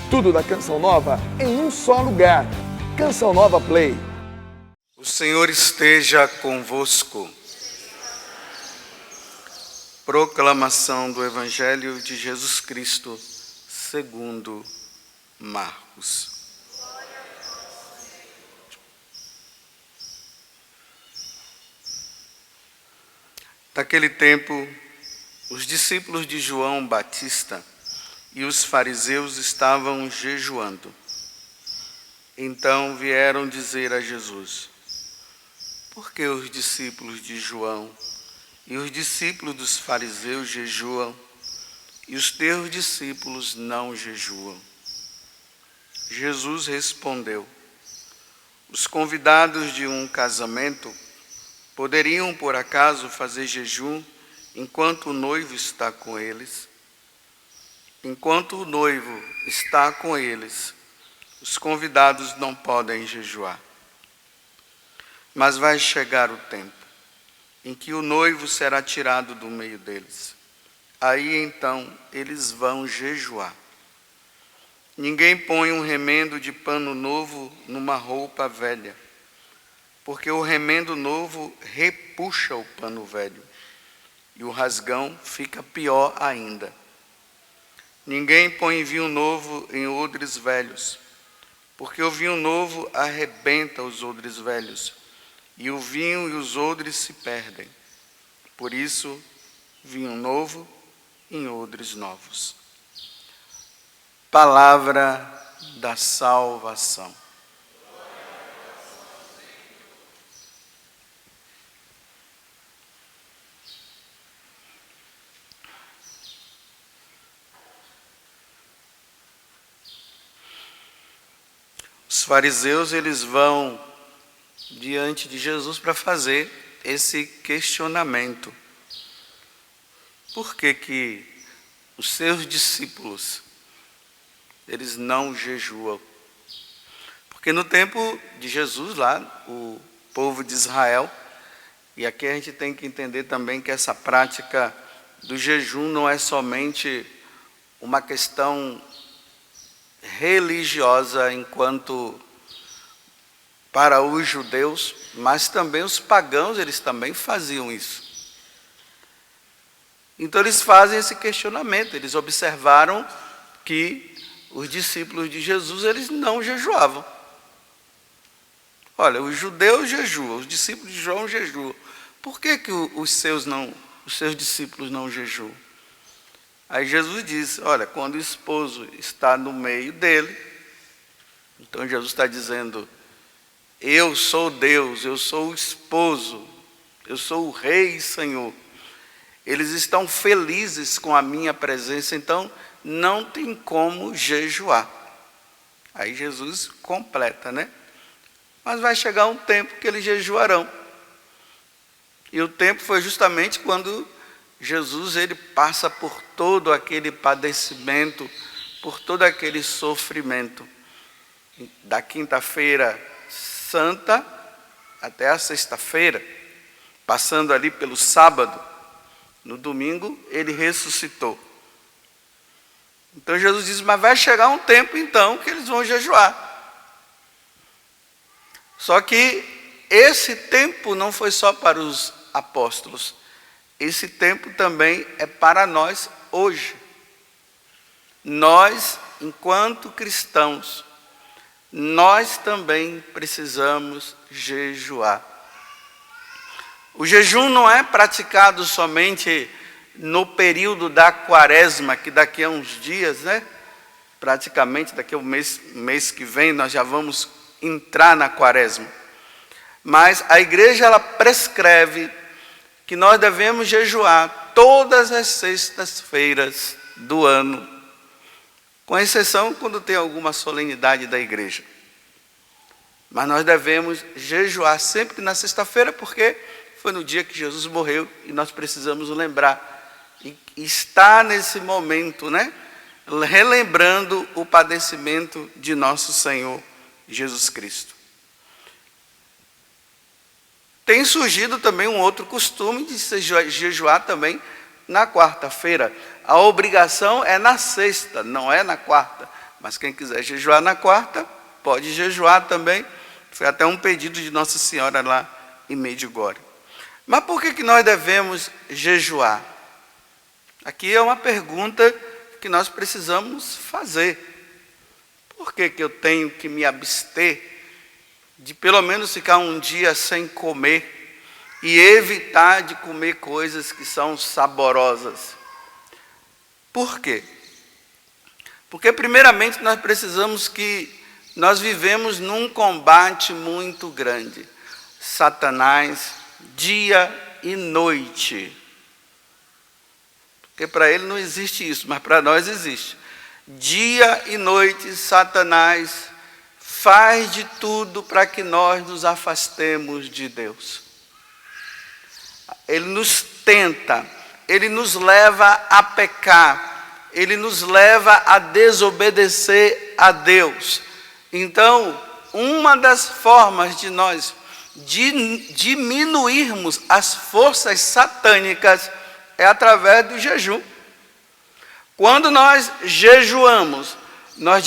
Tudo da Canção Nova em um só lugar. Canção Nova Play. O Senhor esteja convosco. Proclamação do Evangelho de Jesus Cristo, segundo Marcos. Naquele tempo, os discípulos de João Batista e os fariseus estavam jejuando. Então vieram dizer a Jesus: por que os discípulos de João e os discípulos dos fariseus jejuam e os teus discípulos não jejuam? Jesus respondeu: os convidados de um casamento poderiam, por acaso, fazer jejum enquanto o noivo está com eles? Enquanto o noivo está com eles, os convidados não podem jejuar. Mas vai chegar o tempo em que o noivo será tirado do meio deles. Aí então eles vão jejuar. Ninguém põe um remendo de pano novo numa roupa velha, porque o remendo novo repuxa o pano velho, e o rasgão fica pior ainda. Ninguém põe vinho novo em odres velhos, porque o vinho novo arrebenta os odres velhos, e o vinho e os odres se perdem. Por isso, vinho novo em odres novos. Palavra da salvação. Os fariseus, eles vão diante de Jesus para fazer esse questionamento. Por que os seus discípulos, eles não jejuam? Porque no tempo de Jesus lá, o povo de Israel, e aqui a gente tem que entender também que essa prática do jejum não é somente uma questão religiosa enquanto para os judeus, mas também os pagãos, eles também faziam isso. Então eles fazem esse questionamento, eles observaram que os discípulos de Jesus, eles não jejuavam. Olha, os judeus jejuam, os discípulos de João jejuam. Por que os seus discípulos não jejuam? Aí Jesus diz: olha, quando o esposo está no meio dele, então Jesus está dizendo: eu sou Deus, eu sou o esposo, eu sou o rei e senhor. Eles estão felizes com a minha presença, então não tem como jejuar. Aí Jesus completa, né? Mas vai chegar um tempo que eles jejuarão. E o tempo foi justamente quando Jesus, ele passa por todo aquele padecimento, por todo aquele sofrimento. Da quinta-feira santa até a sexta-feira, passando ali pelo sábado, no domingo ele ressuscitou. Então Jesus diz: mas vai chegar um tempo então que eles vão jejuar. Só que esse tempo não foi só para os apóstolos, esse tempo também é para nós hoje. Nós, enquanto cristãos, nós também precisamos jejuar. O jejum não é praticado somente no período da quaresma, que daqui a uns dias, né? Praticamente daqui a um mês que vem nós já vamos entrar na quaresma. Mas a igreja, ela prescreve que nós devemos jejuar todas as sextas-feiras do ano, com exceção quando tem alguma solenidade da igreja. Mas nós devemos jejuar sempre na sexta-feira, porque foi no dia que Jesus morreu e nós precisamos lembrar. E estar nesse momento, né? Relembrando o padecimento de nosso Senhor Jesus Cristo. Tem surgido também um outro costume de se jejuar também na quarta-feira. A obrigação é na sexta, não é na quarta. Mas quem quiser jejuar na quarta, pode jejuar também. Foi até um pedido de Nossa Senhora lá em Medjugorje. Mas por que nós devemos jejuar? Aqui é uma pergunta que nós precisamos fazer. Por que eu tenho que me abster de pelo menos ficar um dia sem comer e evitar de comer coisas que são saborosas? Por quê? Porque primeiramente nós vivemos num combate muito grande. Satanás, dia e noite. Porque para ele não existe isso, mas para nós existe. Dia e noite, Satanás faz de tudo para que nós nos afastemos de Deus. Ele nos tenta, ele nos leva a pecar, ele nos leva a desobedecer a Deus. Então, uma das formas de nós diminuirmos as forças satânicas é através do jejum. Quando nós jejuamos, nós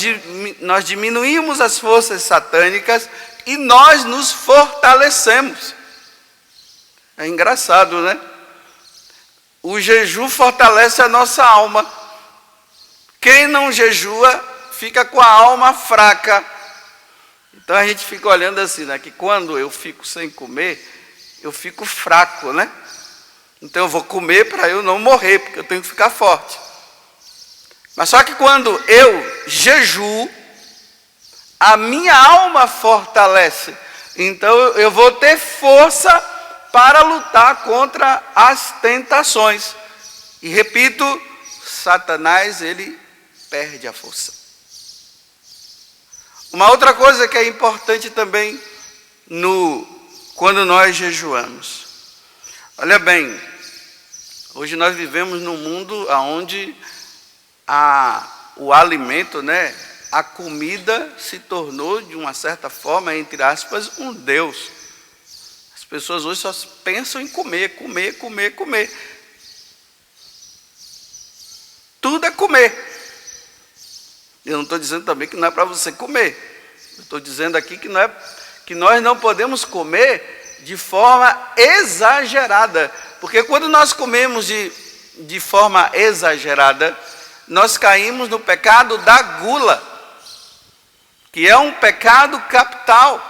diminuímos as forças satânicas e nós nos fortalecemos. É engraçado, né? O jejum fortalece a nossa alma. Quem não jejua fica com a alma fraca. Então a gente fica olhando assim, né? Que quando eu fico sem comer, eu fico fraco, né? Então eu vou comer para eu não morrer, porque eu tenho que ficar forte. Mas só que quando eu jejuo, a minha alma fortalece. Então eu vou ter força para lutar contra as tentações. E repito, Satanás, ele perde a força. Uma outra coisa que é importante também quando nós jejuamos. Olha bem, hoje nós vivemos num mundo onde o alimento, né, a comida se tornou, de uma certa forma, entre aspas, um Deus. As pessoas hoje só pensam em comer, comer, comer, comer. Tudo é comer. Eu não estou dizendo também que não é para você comer. Eu estou dizendo aqui que nós não podemos comer de forma exagerada. Porque quando nós comemos de forma exagerada, nós caímos no pecado da gula, que é um pecado capital,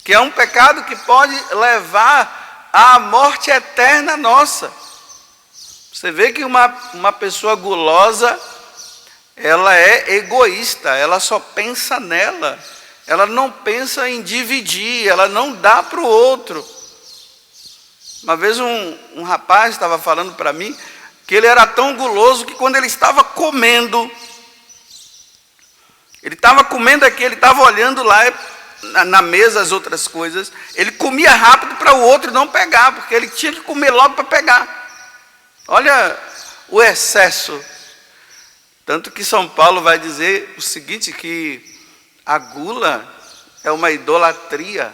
que é um pecado que pode levar à morte eterna nossa. Você vê que uma pessoa gulosa, ela é egoísta, ela só pensa nela, ela não pensa em dividir, ela não dá para o outro. Uma vez um rapaz estava falando para mim que ele era tão guloso que quando ele estava comendo aqui, ele estava olhando lá na mesa as outras coisas, ele comia rápido para o outro não pegar, porque ele tinha que comer logo para pegar. Olha o excesso. Tanto que São Paulo vai dizer o seguinte, que a gula é uma idolatria,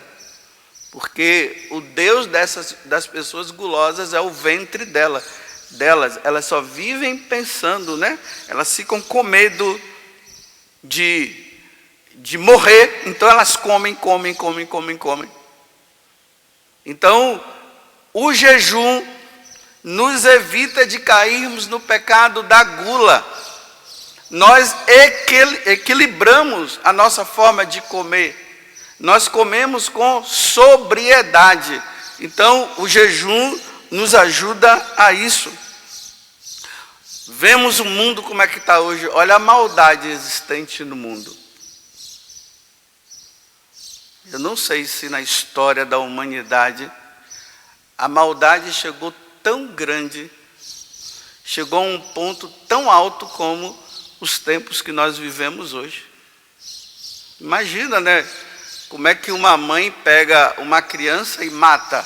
porque o Deus das pessoas gulosas é o ventre delas. Elas só vivem pensando, né? Elas ficam com medo de morrer, então elas comem. Então, o jejum nos evita de cairmos no pecado da gula. Nós equilibramos a nossa forma de comer. Nós comemos com sobriedade. Então, o jejum nos ajuda a isso. Vemos o mundo como é que está hoje. Olha a maldade existente no mundo. Eu não sei se na história da humanidade a maldade chegou tão grande, chegou a um ponto tão alto como os tempos que nós vivemos hoje. Imagina, né? Como é que uma mãe pega uma criança e mata?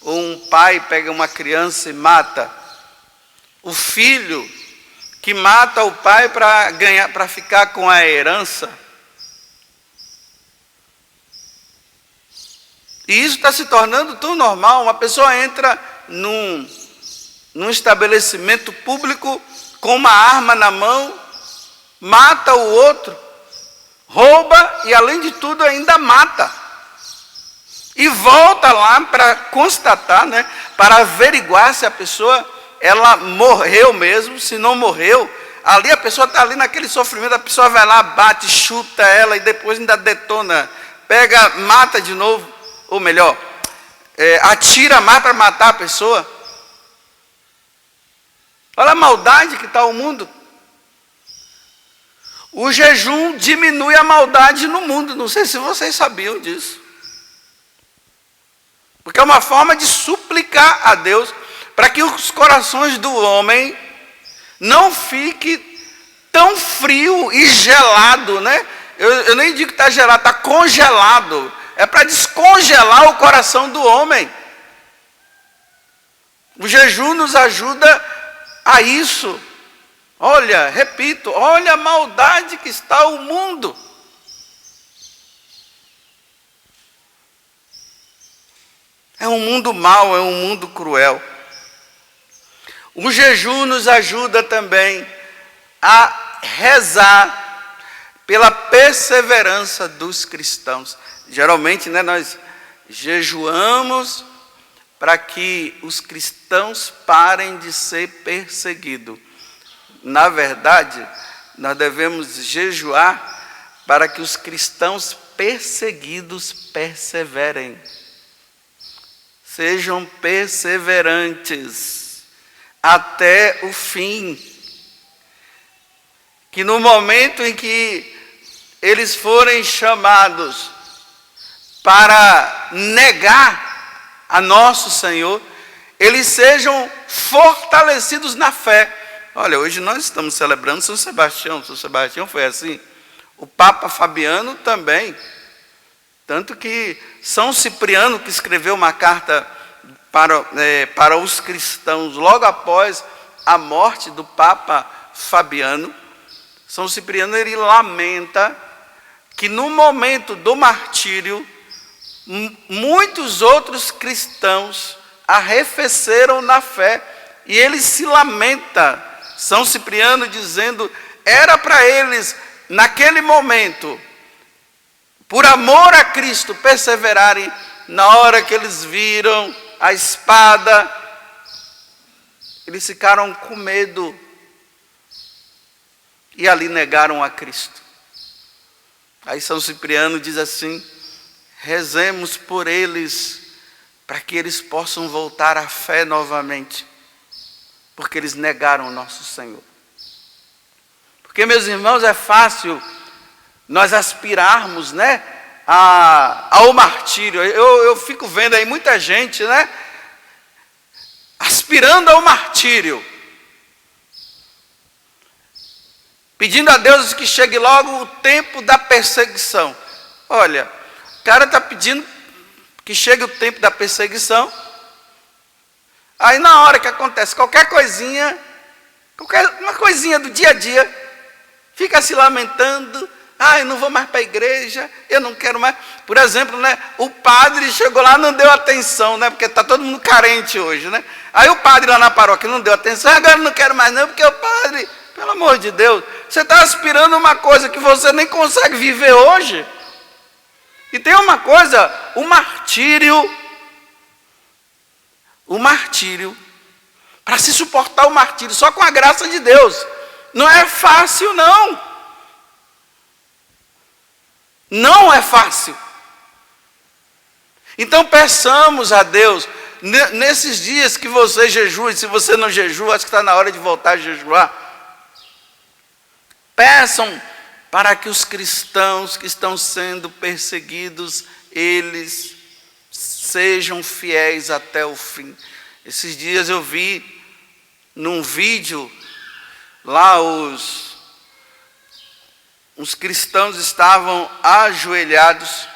Ou um pai pega uma criança e mata? O filho que mata o pai para ficar com a herança. E isso está se tornando tão normal. Uma pessoa entra num estabelecimento público com uma arma na mão, mata o outro, rouba e, além de tudo, ainda mata. E volta lá para constatar, né, para averiguar se a pessoa ela morreu mesmo. Se não morreu, ali a pessoa está ali naquele sofrimento, a pessoa vai lá, bate, chuta ela e depois ainda detona, pega, mata de novo, ou melhor, atira mais para matar a pessoa. Olha a maldade que está o mundo. O jejum diminui a maldade no mundo. Não sei se vocês sabiam disso. Porque é uma forma de suplicar a Deus para que os corações do homem não fiquem tão frio e gelado, né? Eu nem digo que está gelado, está congelado. É para descongelar o coração do homem. O jejum nos ajuda a isso. Olha, repito, olha a maldade que está o mundo. É um mundo mau, é um mundo cruel. O jejum nos ajuda também a rezar pela perseverança dos cristãos. Geralmente, né, nós jejuamos para que os cristãos parem de ser perseguidos. Na verdade, nós devemos jejuar para que os cristãos perseguidos perseverem. Sejam perseverantes até o fim. Que no momento em que eles forem chamados para negar a nosso Senhor, eles sejam fortalecidos na fé. Olha, hoje nós estamos celebrando São Sebastião. São Sebastião foi assim. O Papa Fabiano também. Tanto que São Cipriano, que escreveu uma carta para os cristãos logo após a morte do Papa Fabiano, São Cipriano ele lamenta que no momento do martírio, muitos outros cristãos arrefeceram na fé. E ele se lamenta, São Cipriano, dizendo, era para eles, naquele momento, por amor a Cristo, perseverarem. Na hora que eles viram a espada, eles ficaram com medo e ali negaram a Cristo. Aí São Cipriano diz assim, rezemos por eles, para que eles possam voltar à fé novamente, porque eles negaram o nosso Senhor. Porque, meus irmãos, é fácil nós aspirarmos, né, ao martírio. Eu fico vendo aí muita gente, né, aspirando ao martírio, pedindo a Deus que chegue logo o tempo da perseguição. Olha, o cara está pedindo que chegue o tempo da perseguição, aí na hora que acontece qualquer coisinha, uma coisinha do dia a dia, fica se lamentando, eu não vou mais para a igreja, eu não quero mais. Por exemplo, né, o padre chegou lá, não deu atenção, né, porque está todo mundo carente hoje, né? Aí o padre lá na paróquia não deu atenção, agora eu não quero mais não, porque o padre, pelo amor de Deus, você está aspirando uma coisa que você nem consegue viver hoje. E tem uma coisa, o martírio, para se suportar o martírio, só com a graça de Deus, não é fácil não. Não é fácil. Então peçamos a Deus, nesses dias que você jejua, e se você não jejua, acho que está na hora de voltar a jejuar. Peçam para que os cristãos que estão sendo perseguidos, eles sejam fiéis até o fim. Esses dias eu vi num vídeo, lá os cristãos estavam ajoelhados,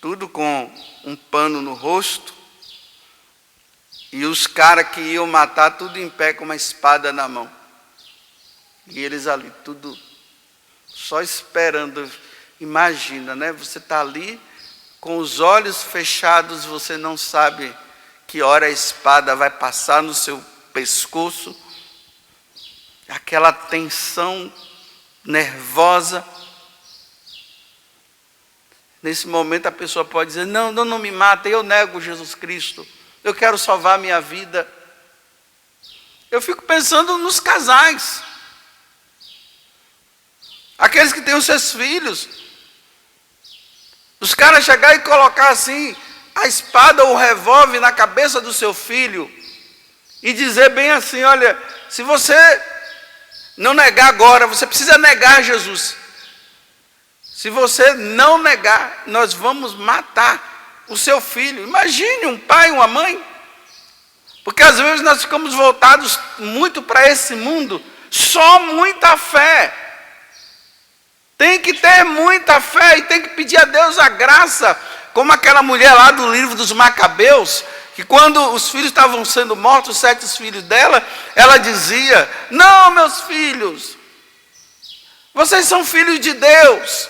tudo com um pano no rosto, e os caras que iam matar, tudo em pé com uma espada na mão. E eles ali, tudo só esperando. Imagina, né? Você está ali, com os olhos fechados, você não sabe que hora a espada vai passar no seu pescoço. Aquela tensão nervosa. Nesse momento a pessoa pode dizer, não me mata, eu nego Jesus Cristo, eu quero salvar a minha vida. Eu fico pensando nos casais, aqueles que têm os seus filhos, os caras chegar e colocar assim, a espada ou o revólver na cabeça do seu filho, e dizer bem assim, olha, se você não negar agora, você precisa negar Jesus. Se você não negar, nós vamos matar o seu filho. Imagine um pai, uma mãe. Porque às vezes nós ficamos voltados muito para esse mundo. Só muita fé. Tem que ter muita fé e tem que pedir a Deus a graça. Como aquela mulher lá do livro dos Macabeus, que quando os filhos estavam sendo mortos, os 7 filhos dela, ela dizia, não, meus filhos, vocês são filhos de Deus.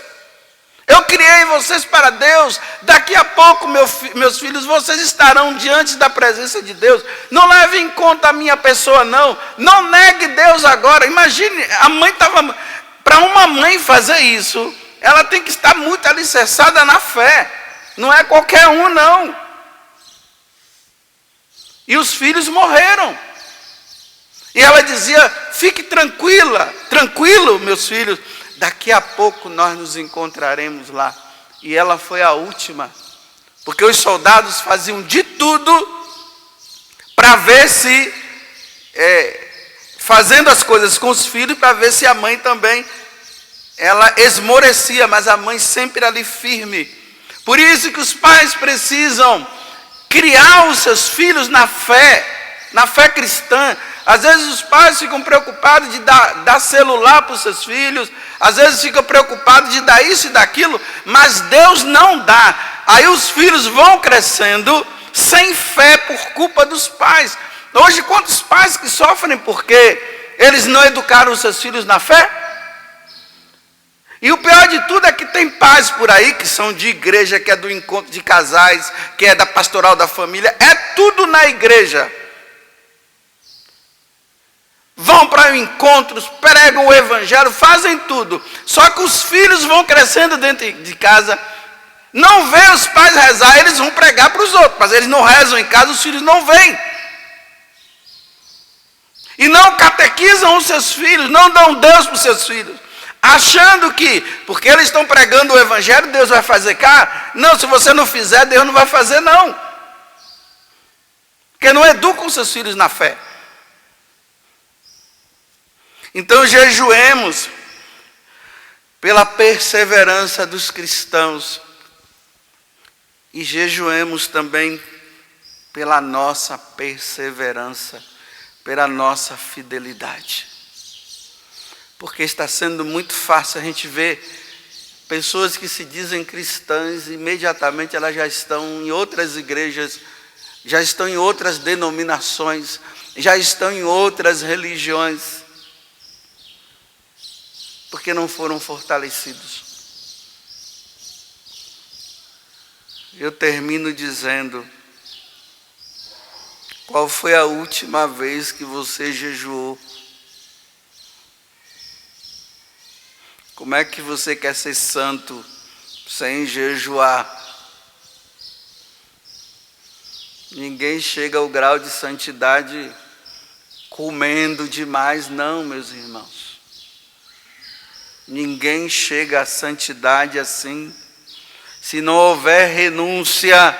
Eu criei vocês para Deus. Daqui a pouco, meus filhos, vocês estarão diante da presença de Deus. Não leve em conta a minha pessoa, não. Não negue Deus agora. Imagine, a mãe estava... Para uma mãe fazer isso, ela tem que estar muito alicerçada na fé. Não é qualquer um, não. E os filhos morreram. E ela dizia, fique tranquila, tranquilo, meus filhos. Daqui a pouco nós nos encontraremos lá. E ela foi a última. Porque os soldados faziam de tudo para ver se, fazendo as coisas com os filhos, para ver se a mãe também, ela esmorecia, mas a mãe sempre ali firme. Por isso que os pais precisam criar os seus filhos na fé cristã. Às vezes os pais ficam preocupados de dar celular para os seus filhos, às vezes ficam preocupados de dar isso e daquilo, mas Deus não dá. Aí os filhos vão crescendo sem fé por culpa dos pais. Hoje, quantos pais que sofrem porque eles não educaram os seus filhos na fé? E o pior de tudo é que tem pais por aí que são de igreja, que é do encontro de casais, que é da pastoral da família, é tudo na igreja. Vão para encontros, pregam o evangelho, fazem tudo. Só que os filhos vão crescendo dentro de casa, não vê os pais rezar, eles vão pregar para os outros, mas eles não rezam em casa, os filhos não vêm. E não catequizam os seus filhos, não dão Deus para os seus filhos. Achando que, porque eles estão pregando o evangelho, Deus vai fazer cá. Não, se você não fizer, Deus não vai fazer não. Porque não educam os seus filhos na fé. Então jejuemos pela perseverança dos cristãos. E jejuemos também pela nossa perseverança, pela nossa fidelidade. Porque está sendo muito fácil a gente ver pessoas que se dizem cristãs, imediatamente elas já estão em outras igrejas, já estão em outras denominações, já estão em outras religiões, porque não foram fortalecidos. Eu termino dizendo, qual foi a última vez que você jejuou? Como é que você quer ser santo sem jejuar? Ninguém chega ao grau de santidade comendo demais, não, meus irmãos. Ninguém chega à santidade assim. Se não houver renúncia,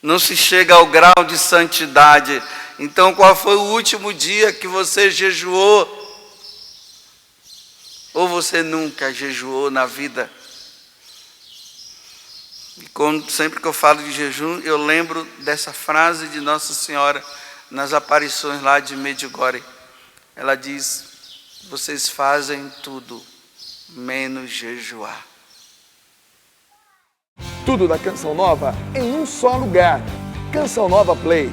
não se chega ao grau de santidade. Então, qual foi o último dia que você jejuou? Ou você nunca jejuou na vida? E sempre que eu falo de jejum, eu lembro dessa frase de Nossa Senhora nas aparições lá de Medjugorje. Ela diz, vocês fazem tudo, menos jejuar. Tudo da Canção Nova em um só lugar. Canção Nova Play.